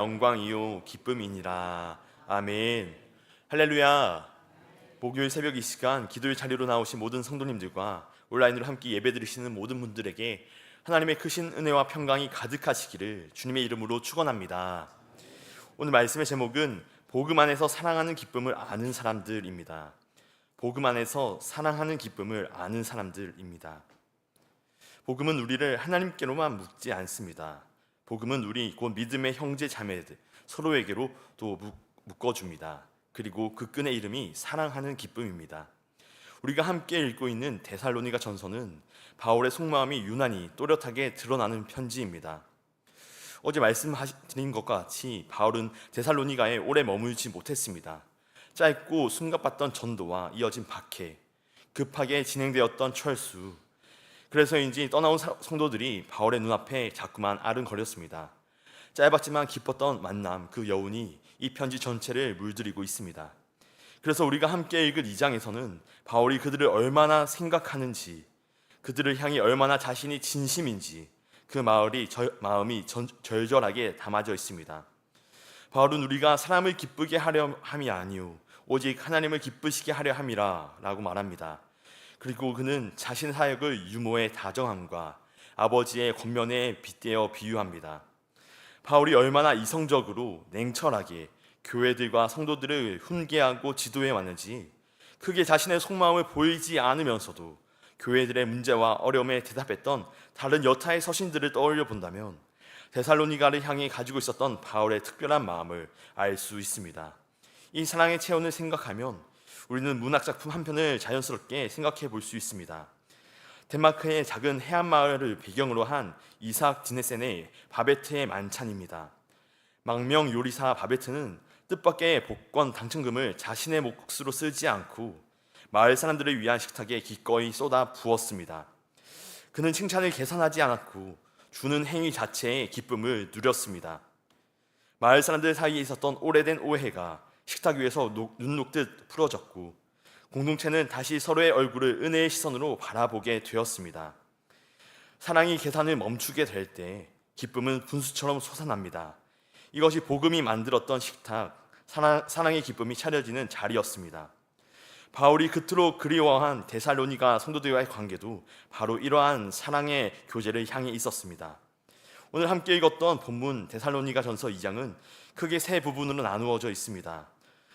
영광이요 기쁨이니라. 아멘. 할렐루야. 목요일 새벽 이 시간 기도의 자리로 나오신 모든 성도님들과 온라인으로 함께 예배드리시는 모든 분들에게 하나님의 크신 은혜와 평강이 가득하시기를 주님의 이름으로 축원합니다. 오늘 말씀의 제목은 복음 안에서 사랑하는 기쁨을 아는 사람들입니다. 복음 안에서 사랑하는 기쁨을 아는 사람들입니다. 복음은 우리를 하나님께로만 묶지 않습니다. 복음은 우리 곧 믿음의 형제 자매들 서로에게로 또 묶어줍니다. 그리고 그 끈의 이름이 사랑하는 기쁨입니다. 우리가 함께 읽고 있는 데살로니가 전서는 바울의 속마음이 유난히 또렷하게 드러나는 편지입니다. 어제 말씀드린 것과 같이 바울은 데살로니가에 오래 머물지 못했습니다. 짧고 숨가빴던 전도와 이어진 박해, 급하게 진행되었던 철수, 그래서인지 떠나온 성도들이 바울의 눈앞에 자꾸만 아른거렸습니다. 짧았지만 기뻤던 만남, 그 여운이 이 편지 전체를 물들이고 있습니다. 그래서 우리가 함께 읽을 2장에서는 바울이 그들을 얼마나 생각하는지, 그들을 향해 얼마나 자신이 진심인지 그 마음이 절절하게 담아져 있습니다. 바울은 우리가 사람을 기쁘게 하려 함이 아니오 오직 하나님을 기쁘시게 하려 함이라 라고 말합니다. 그리고 그는 자신의 사역을 유모의 다정함과 아버지의 권면에 빗대어 비유합니다. 바울이 얼마나 이성적으로 냉철하게 교회들과 성도들을 훈계하고 지도해 왔는지, 크게 자신의 속마음을 보이지 않으면서도 교회들의 문제와 어려움에 대답했던 다른 여타의 서신들을 떠올려 본다면 데살로니가를 향해 가지고 있었던 바울의 특별한 마음을 알 수 있습니다. 이 사랑의 체온을 생각하면 우리는 문학작품 한 편을 자연스럽게 생각해 볼 수 있습니다. 덴마크의 작은 해안 마을을 배경으로 한 이삭 디네센의 바베트의 만찬입니다. 망명 요리사 바베트는 뜻밖의 복권 당첨금을 자신의 몫으로 쓰지 않고 마을 사람들을 위한 식탁에 기꺼이 쏟아 부었습니다. 그는 칭찬을 계산하지 않았고 주는 행위 자체의 기쁨을 누렸습니다. 마을 사람들 사이에 있었던 오래된 오해가 식탁 위에서 눈 녹듯 풀어졌고 공동체는 다시 서로의 얼굴을 은혜의 시선으로 바라보게 되었습니다. 사랑이 계산을 멈추게 될 때 기쁨은 분수처럼 솟아납니다. 이것이 복음이 만들었던 식탁, 사랑의 기쁨이 차려지는 자리였습니다. 바울이 그토록 그리워한 데살로니가 성도들과의 관계도 바로 이러한 사랑의 교제를 향해 있었습니다. 오늘 함께 읽었던 본문 데살로니가 전서 2장은 크게 세 부분으로 나누어져 있습니다.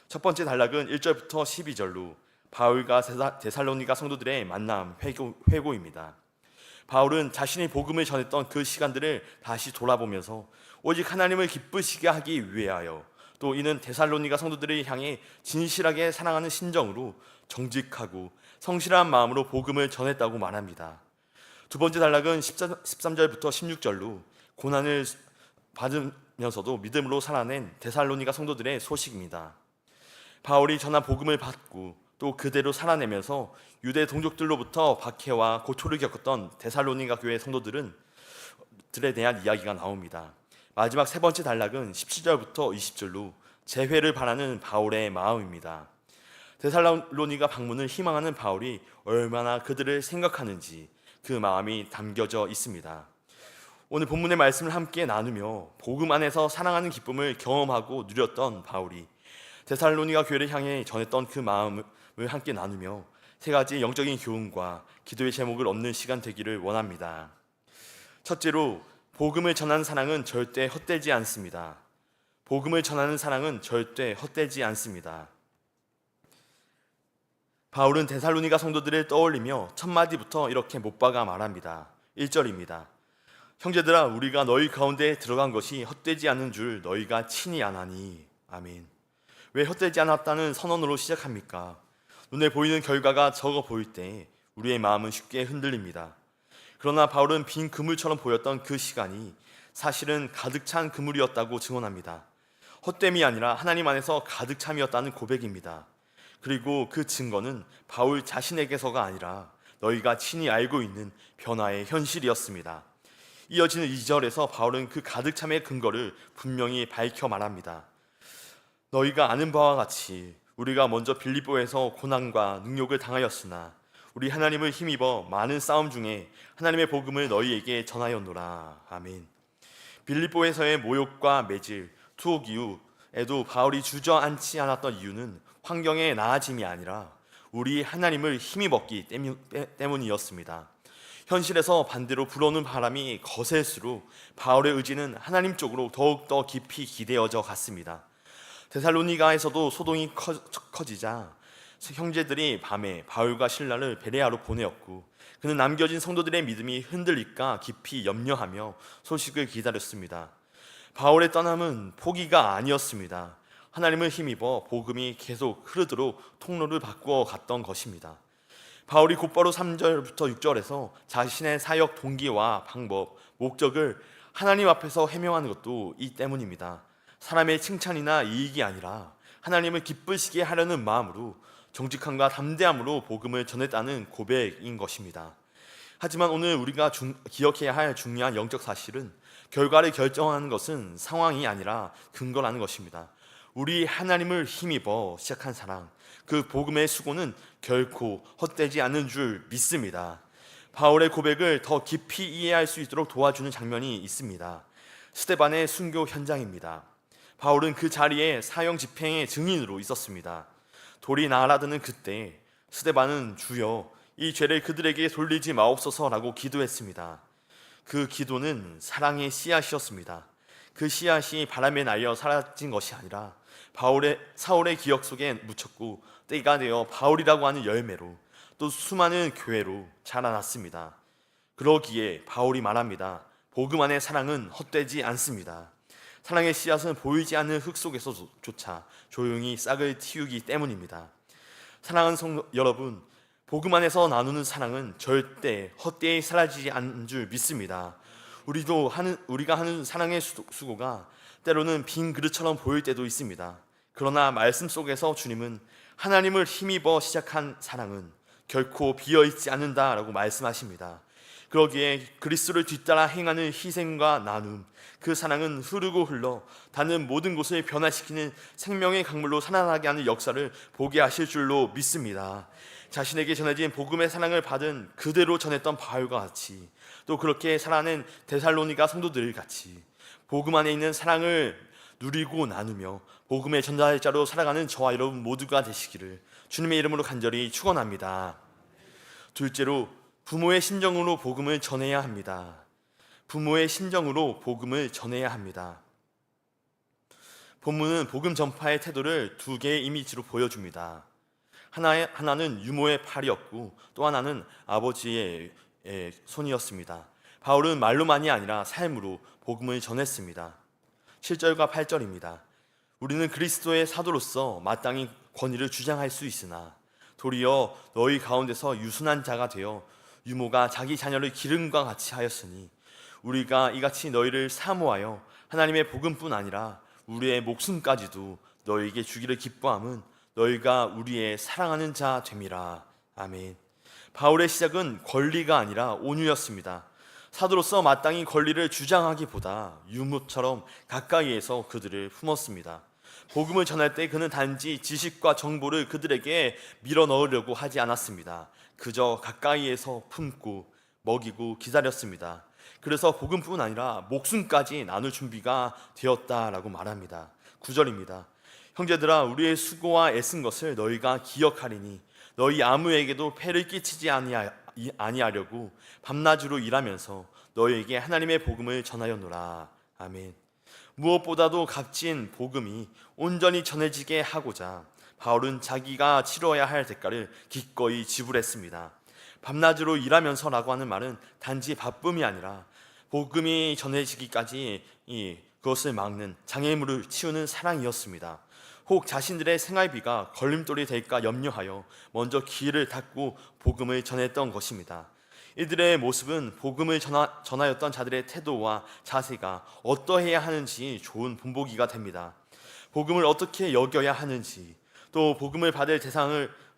첫 번째 단락은 1절부터 12절로 바울과 데살로니가 성도들의 만남, 회고입니다. 바울은 자신이 복음을 전했던 그 시간들을 다시 돌아보면서 오직 하나님을 기쁘시게 하기 위하여, 또 이는 데살로니가 성도들을 향해 진실하게 사랑하는 심정으로 정직하고 성실한 마음으로 복음을 전했다고 말합니다. 두 번째 단락은 13절부터 16절로 고난을 받으면서도 믿음으로 살아낸 데살로니가 성도들의 소식입니다. 바울이 전한 복음을 받고 또 그대로 살아내면서 유대 동족들로부터 박해와 고초를 겪었던 데살로니가 교회 성도들에 대한 이야기가 나옵니다. 마지막 세 번째 단락은 17절부터 20절로 재회를 바라는 바울의 마음입니다. 데살로니가 방문을 희망하는 바울이 얼마나 그들을 생각하는지 그 마음이 담겨져 있습니다. 오늘 본문의 말씀을 함께 나누며 복음 안에서 사랑하는 기쁨을 경험하고 누렸던 바울이 데살로니가 교회를 향해 전했던 그 마음을 함께 나누며 세 가지 영적인 교훈과 기도의 제목을 얻는 시간 되기를 원합니다. 첫째로, 복음을 전하는 사랑은 절대 헛되지 않습니다. 복음을 전하는 사랑은 절대 헛되지 않습니다. 바울은 데살로니가 성도들을 떠올리며 첫 마디부터 이렇게 못 박아 말합니다. 1절입니다. 형제들아, 우리가 너희 가운데 들어간 것이 헛되지 않은 줄 너희가 친히 아나니. 아멘. 왜 헛되지 않았다는 선언으로 시작합니까? 눈에 보이는 결과가 적어 보일 때 우리의 마음은 쉽게 흔들립니다. 그러나 바울은 빈 그물처럼 보였던 그 시간이 사실은 가득 찬 그물이었다고 증언합니다. 헛됨이 아니라 하나님 안에서 가득 참이었다는 고백입니다. 그리고 그 증거는 바울 자신에게서가 아니라 너희가 친히 알고 있는 변화의 현실이었습니다. 이어지는 2절에서 바울은 그 가득 참의 근거를 분명히 밝혀 말합니다. 너희가 아는 바와 같이 우리가 먼저 빌립보에서 고난과 능욕을 당하였으나 우리 하나님을 힘입어 많은 싸움 중에 하나님의 복음을 너희에게 전하였노라. 아멘. 빌립보에서의 모욕과 매질, 투옥 이후에도 바울이 주저앉지 않았던 이유는 환경의 나아짐이 아니라 우리 하나님을 힘입었기 때문이었습니다. 현실에서 반대로 불어오는 바람이 거셀수록 바울의 의지는 하나님 쪽으로 더욱더 깊이 기대어져 갔습니다. 데살로니가에서도 소동이 커지자 형제들이 밤에 바울과 실라를 베레아로 보내었고, 그는 남겨진 성도들의 믿음이 흔들릴까 깊이 염려하며 소식을 기다렸습니다. 바울의 떠남은 포기가 아니었습니다. 하나님을 힘입어 복음이 계속 흐르도록 통로를 바꾸어 갔던 것입니다. 바울이 곧바로 3절부터 6절에서 자신의 사역 동기와 방법, 목적을 하나님 앞에서 해명하는 것도 이 때문입니다. 사람의 칭찬이나 이익이 아니라 하나님을 기쁘시게 하려는 마음으로 정직함과 담대함으로 복음을 전했다는 고백인 것입니다. 하지만 오늘 우리가 기억해야 할 중요한 영적 사실은 결과를 결정하는 것은 상황이 아니라 근거라는 것입니다. 우리 하나님을 힘입어 시작한 사랑, 그 복음의 수고는 결코 헛되지 않는 줄 믿습니다. 바울의 고백을 더 깊이 이해할 수 있도록 도와주는 장면이 있습니다. 스데반의 순교 현장입니다. 바울은 그 자리에 사형 집행의 증인으로 있었습니다. 돌이 날아드는 그때 스데반은 주여 이 죄를 그들에게 돌리지 마옵소서라고 기도했습니다. 그 기도는 사랑의 씨앗이었습니다. 그 씨앗이 바람에 날려 사라진 것이 아니라 사울의 기억 속에 묻혔고 때가 되어 바울이라고 하는 열매로 또 수많은 교회로 자라났습니다. 그러기에 바울이 말합니다. 복음 안의 사랑은 헛되지 않습니다. 사랑의 씨앗은 보이지 않는 흙 속에서조차 조용히 싹을 틔우기 때문입니다. 사랑하는 성도 여러분, 복음 안에서 나누는 사랑은 절대 헛되이 사라지지 않는 줄 믿습니다. 우리가 하는 사랑의 수고가 때로는 빈 그릇처럼 보일 때도 있습니다. 그러나 말씀 속에서 주님은 하나님을 힘입어 시작한 사랑은 결코 비어있지 않는다라고 말씀하십니다. 그러기에 그리스도를 뒤따라 행하는 희생과 나눔, 그 사랑은 흐르고 흘러 닿는 모든 곳을 변화시키는 생명의 강물로 살아나게 하는 역사를 보게 하실 줄로 믿습니다. 자신에게 전해진 복음의 사랑을 받은 그대로 전했던 바울과 같이, 또 그렇게 살아낸 데살로니가 성도들 같이 복음 안에 있는 사랑을 누리고 나누며 복음의 전달자로 살아가는 저와 여러분 모두가 되시기를 주님의 이름으로 간절히 축원합니다. 둘째로, 부모의 심정으로 복음을 전해야 합니다. 부모의 심정으로 복음을 전해야 합니다. 본문은 복음 전파의 태도를 두 개의 이미지로 보여줍니다. 하나는 유모의 팔이었고 또 하나는 아버지의 손이었습니다. 바울은 말로만이 아니라 삶으로 복음을 전했습니다. 7절과 8절입니다. 우리는 그리스도의 사도로서 마땅히 권위를 주장할 수 있으나 도리어 너희 가운데서 유순한 자가 되어 유모가 자기 자녀를 기름과 같이 하였으니 우리가 이같이 너희를 사모하여 하나님의 복음뿐 아니라 우리의 목숨까지도 너희에게 주기를 기뻐함은 너희가 우리의 사랑하는 자 됨이라. 아멘. 바울의 시작은 권리가 아니라 온유였습니다. 사도로서 마땅히 권리를 주장하기보다 유모처럼 가까이에서 그들을 품었습니다. 복음을 전할 때 그는 단지 지식과 정보를 그들에게 밀어넣으려고 하지 않았습니다. 그저 가까이에서 품고 먹이고 기다렸습니다. 그래서 복음뿐 아니라 목숨까지 나눌 준비가 되었다라고 말합니다. 9절입니다. 형제들아, 우리의 수고와 애쓴 것을 너희가 기억하리니 너희 아무에게도 폐를 끼치지 아니하려고 밤낮으로 일하면서 너희에게 하나님의 복음을 전하였노라. 아멘. 무엇보다도 값진 복음이 온전히 전해지게 하고자 바울은 자기가 치러야 할 대가를 기꺼이 지불했습니다. 밤낮으로 일하면서라고 하는 말은 단지 바쁨이 아니라 복음이 전해지기까지 그것을 막는 장애물을 치우는 사랑이었습니다. 혹 자신들의 생활비가 걸림돌이 될까 염려하여 먼저 길을 닫고 복음을 전했던 것입니다. 이들의 모습은 복음을 전하였던 자들의 태도와 자세가 어떠해야 하는지 좋은 본보기가 됩니다. 복음을 어떻게 여겨야 하는지, 또 복음을 받을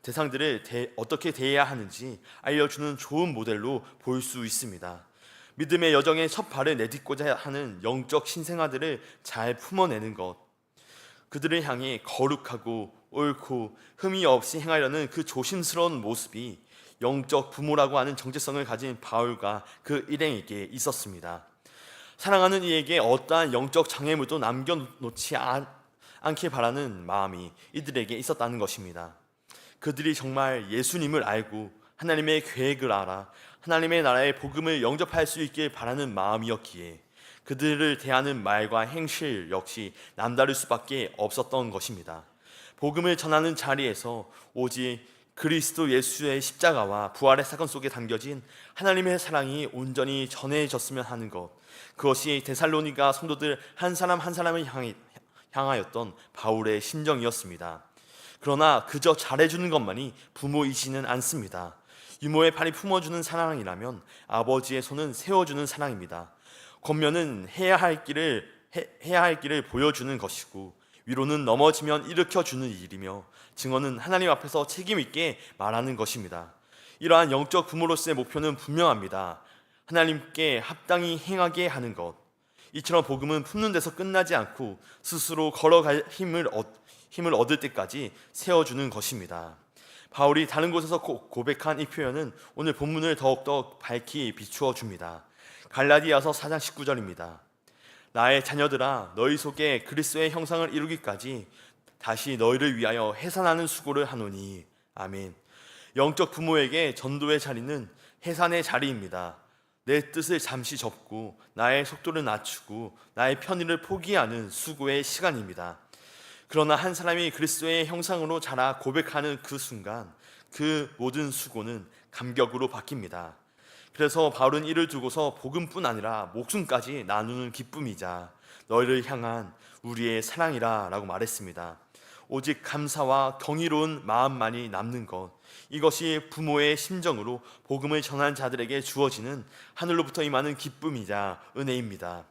대상들을 어떻게 대해야 하는지 알려주는 좋은 모델로 볼 수 있습니다. 믿음의 여정에 첫 발을 내딛고자 하는 영적 신생아들을 잘 품어내는 것, 그들을 향해 거룩하고 옳고 흠이 없이 행하려는 그 조심스러운 모습이 영적 부모라고 하는 정체성을 가진 바울과 그 일행에게 있었습니다. 사랑하는 이에게 어떠한 영적 장애물도 남겨놓지 않길 바라는 마음이 이들에게 있었다는 것입니다. 그들이 정말 예수님을 알고 하나님의 계획을 알아 하나님의 나라의 복음을 영접할 수 있길 바라는 마음이었기에 그들을 대하는 말과 행실 역시 남다를 수밖에 없었던 것입니다. 복음을 전하는 자리에서 오직 그리스도 예수의 십자가와 부활의 사건 속에 담겨진 하나님의 사랑이 온전히 전해졌으면 하는 것, 그것이 데살로니가 성도들 한 사람 한 사람을 향하였던 바울의 심정이었습니다. 그러나 그저 잘해주는 것만이 부모이지는 않습니다. 유모의 팔이 품어주는 사랑이라면 아버지의 손은 세워주는 사랑입니다. 겉면은 해야 할 길을 보여주는 것이고, 위로는 넘어지면 일으켜주는 일이며, 증언은 하나님 앞에서 책임 있게 말하는 것입니다. 이러한 영적 부모로서의 목표는 분명합니다. 하나님께 합당히 행하게 하는 것. 이처럼 복음은 품는 데서 끝나지 않고 스스로 걸어갈 힘을 얻을 때까지 세워주는 것입니다. 바울이 다른 곳에서 고백한 이 표현은 오늘 본문을 더욱더 밝히 비추어 줍니다. 갈라디아서 4장 19절입니다. 나의 자녀들아, 너희 속에 그리스도의 형상을 이루기까지 다시 너희를 위하여 해산하는 수고를 하노니. 아멘. 영적 부모에게 전도의 자리는 해산의 자리입니다. 내 뜻을 잠시 접고 나의 속도를 낮추고 나의 편의를 포기하는 수고의 시간입니다. 그러나 한 사람이 그리스도의 형상으로 자라 고백하는 그 순간 그 모든 수고는 감격으로 바뀝니다. 그래서 바울은 이를 두고서 복음뿐 아니라 목숨까지 나누는 기쁨이자 너희를 향한 우리의 사랑이라 라고 말했습니다. 오직 감사와 경이로운 마음만이 남는 것, 이것이 부모의 심정으로 복음을 전한 자들에게 주어지는 하늘로부터 임하는 기쁨이자 은혜입니다.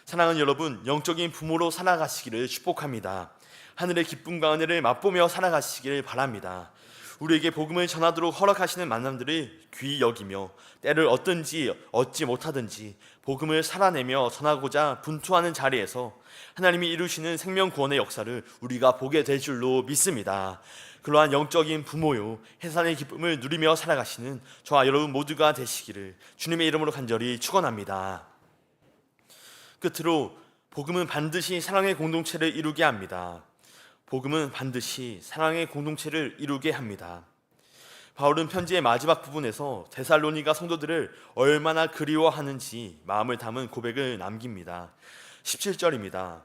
사랑하는 여러분, 영적인 부모로 살아가시기를 축복합니다. 하늘의 기쁨과 은혜를 맛보며 살아가시기를 바랍니다. 우리에게 복음을 전하도록 허락하시는 만남들을 귀히 여기며 때를 얻지 못하든지 복음을 살아내며 전하고자 분투하는 자리에서 하나님이 이루시는 생명 구원의 역사를 우리가 보게 될 줄로 믿습니다. 그러한 영적인 부모요 해산의 기쁨을 누리며 살아가시는 저와 여러분 모두가 되시기를 주님의 이름으로 간절히 축원합니다. 끝으로 복음은 반드시 사랑의 공동체를 이루게 합니다. 복음은 반드시 사랑의 공동체를 이루게 합니다. 바울은 편지의 마지막 부분에서 데살로니가 성도들을 얼마나 그리워하는지 마음을 담은 고백을 남깁니다. 17절입니다.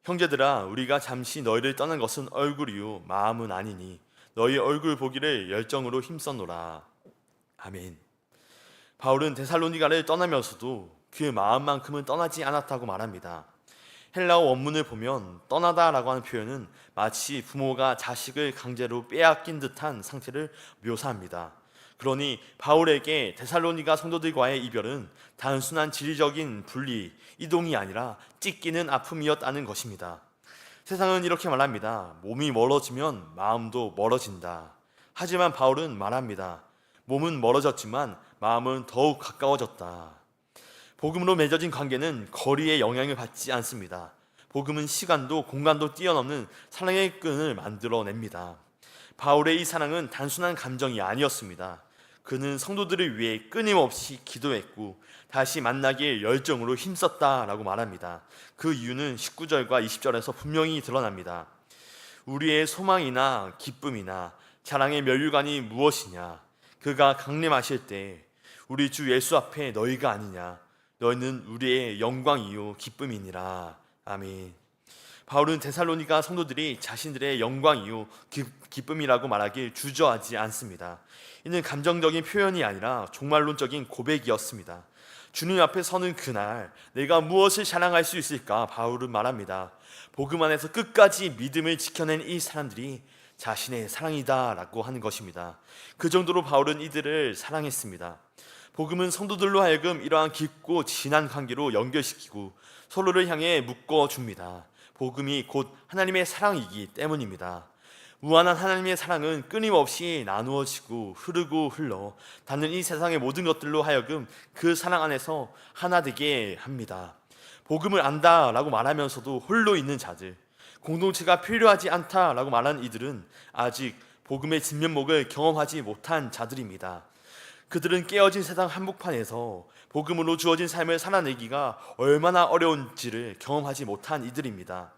형제들아, 우리가 잠시 너희를 떠난 것은 얼굴이요 마음은 아니니 너희 얼굴 보기를 열정으로 힘썼노라. 아멘. 바울은 데살로니가를 떠나면서도 그 마음만큼은 떠나지 않았다고 말합니다. 헬라어 원문을 보면 떠나다라고 하는 표현은 마치 부모가 자식을 강제로 빼앗긴 듯한 상태를 묘사합니다. 그러니 바울에게 데살로니가 성도들과의 이별은 단순한 지리적인 분리, 이동이 아니라 찢기는 아픔이었다는 것입니다. 세상은 이렇게 말합니다. 몸이 멀어지면 마음도 멀어진다. 하지만 바울은 말합니다. 몸은 멀어졌지만 마음은 더욱 가까워졌다. 복음으로 맺어진 관계는 거리의 영향을 받지 않습니다. 복음은 시간도 공간도 뛰어넘는 사랑의 끈을 만들어냅니다. 바울의 이 사랑은 단순한 감정이 아니었습니다. 그는 성도들을 위해 끊임없이 기도했고 다시 만나기에 열정으로 힘썼다라고 말합니다. 그 이유는 19절과 20절에서 분명히 드러납니다. 우리의 소망이나 기쁨이나 자랑의 면류관이 무엇이냐? 그가 강림하실 때 우리 주 예수 앞에 너희가 아니냐? 너희는 우리의 영광이요 기쁨이니라. 아멘. 바울은 데살로니가 성도들이 자신들의 영광이요 기쁨이라고 말하길 주저하지 않습니다. 이는 감정적인 표현이 아니라 종말론적인 고백이었습니다. 주님 앞에 서는 그날 내가 무엇을 자랑할 수 있을까? 바울은 말합니다. 복음 안에서 끝까지 믿음을 지켜낸 이 사람들이 자신의 사랑이다 라고 하는 것입니다. 그 정도로 바울은 이들을 사랑했습니다. 복음은 성도들로 하여금 이러한 깊고 진한 관계로 연결시키고 서로를 향해 묶어줍니다. 복음이 곧 하나님의 사랑이기 때문입니다. 무한한 하나님의 사랑은 끊임없이 나누어지고 흐르고 흘러 닿는 이 세상의 모든 것들로 하여금 그 사랑 안에서 하나 되게 합니다. 복음을 안다라고 말하면서도 홀로 있는 자들, 공동체가 필요하지 않다라고 말하는 이들은 아직 복음의 진면목을 경험하지 못한 자들입니다. 그들은 깨어진 세상 한복판에서 복음으로 주어진 삶을 살아내기가 얼마나 어려운지를 경험하지 못한 이들입니다.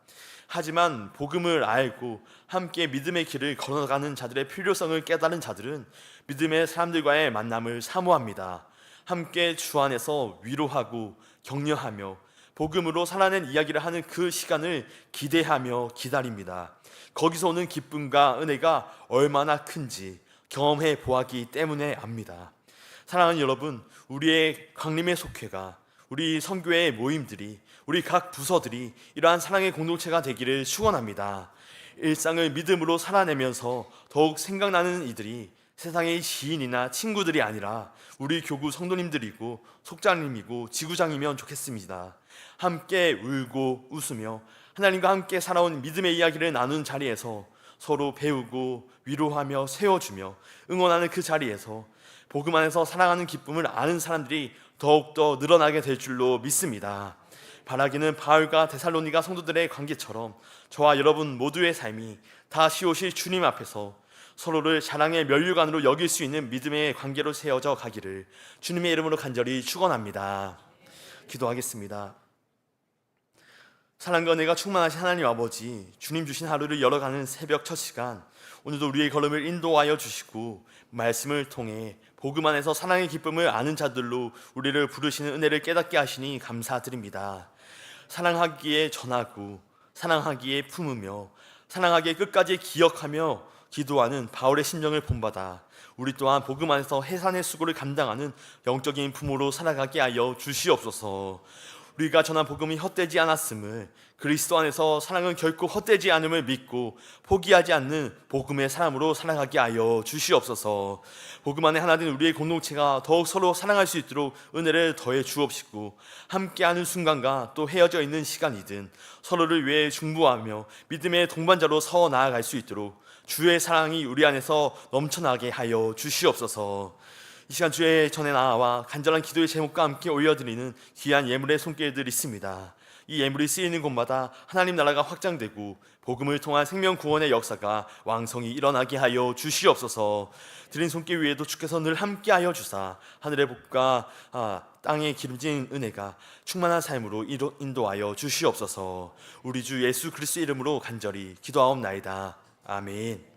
하지만 복음을 알고 함께 믿음의 길을 걸어가는 자들의 필요성을 깨달은 자들은 믿음의 사람들과의 만남을 사모합니다. 함께 주 안에서 위로하고 격려하며 복음으로 살아낸 이야기를 하는 그 시간을 기대하며 기다립니다. 거기서 오는 기쁨과 은혜가 얼마나 큰지 경험해 보았기 때문에 압니다. 사랑하는 여러분, 우리의 강림의 속회가, 우리 선교의 모임들이, 우리 각 부서들이 이러한 사랑의 공동체가 되기를 축원합니다. 일상을 믿음으로 살아내면서 더욱 생각나는 이들이 세상의 지인이나 친구들이 아니라 우리 교구 성도님들이고 속장님이고 지구장이면 좋겠습니다. 함께 울고 웃으며 하나님과 함께 살아온 믿음의 이야기를 나누는 자리에서 서로 배우고 위로하며 세워주며 응원하는 그 자리에서 복음 안에서 사랑하는 기쁨을 아는 사람들이 더욱더 늘어나게 될 줄로 믿습니다. 바라기는 바울과 데살로니가 성도들의 관계처럼 저와 여러분 모두의 삶이 다시 오실 주님 앞에서 서로를 사랑의 면류관으로 여길 수 있는 믿음의 관계로 세워져 가기를 주님의 이름으로 간절히 축원합니다. 기도하겠습니다. 사랑과 은혜가 충만하신 하나님 아버지, 주님 주신 하루를 열어가는 새벽 첫 시간, 오늘도 우리의 걸음을 인도하여 주시고 말씀을 통해 복음 안에서 사랑의 기쁨을 아는 자들로 우리를 부르시는 은혜를 깨닫게 하시니 감사드립니다. 사랑하기에 전하고 사랑하기에 품으며 사랑하기에 끝까지 기억하며 기도하는 바울의 심정을 본받아 우리 또한 복음 안에서 해산의 수고를 감당하는 영적인 부모로 살아가게 하여 주시옵소서. 우리가 전한 복음이 헛되지 않았음을, 그리스도 안에서 사랑은 결코 헛되지 않음을 믿고 포기하지 않는 복음의 사람으로 살아가게 하여 주시옵소서. 복음 안에 하나 된 우리의 공동체가 더욱 서로 사랑할 수 있도록 은혜를 더해 주옵시고, 함께하는 순간과 또 헤어져 있는 시간이든 서로를 위해 중보하며 믿음의 동반자로 서 나아갈 수 있도록 주의 사랑이 우리 안에서 넘쳐나게 하여 주시옵소서. 이 시간 주의 전에 나와 간절한 기도의 제목과 함께 올려드리는 귀한 예물의 손길들이 있습니다. 이 예물이 쓰이는 곳마다 하나님 나라가 확장되고 복음을 통한 생명 구원의 역사가 왕성히 일어나게 하여 주시옵소서. 드린 손길 위에도 주께서 늘 함께하여 주사 하늘의 복과 땅에 기름진 은혜가 충만한 삶으로 인도하여 주시옵소서. 우리 주 예수 그리스도 이름으로 간절히 기도하옵나이다. 아멘.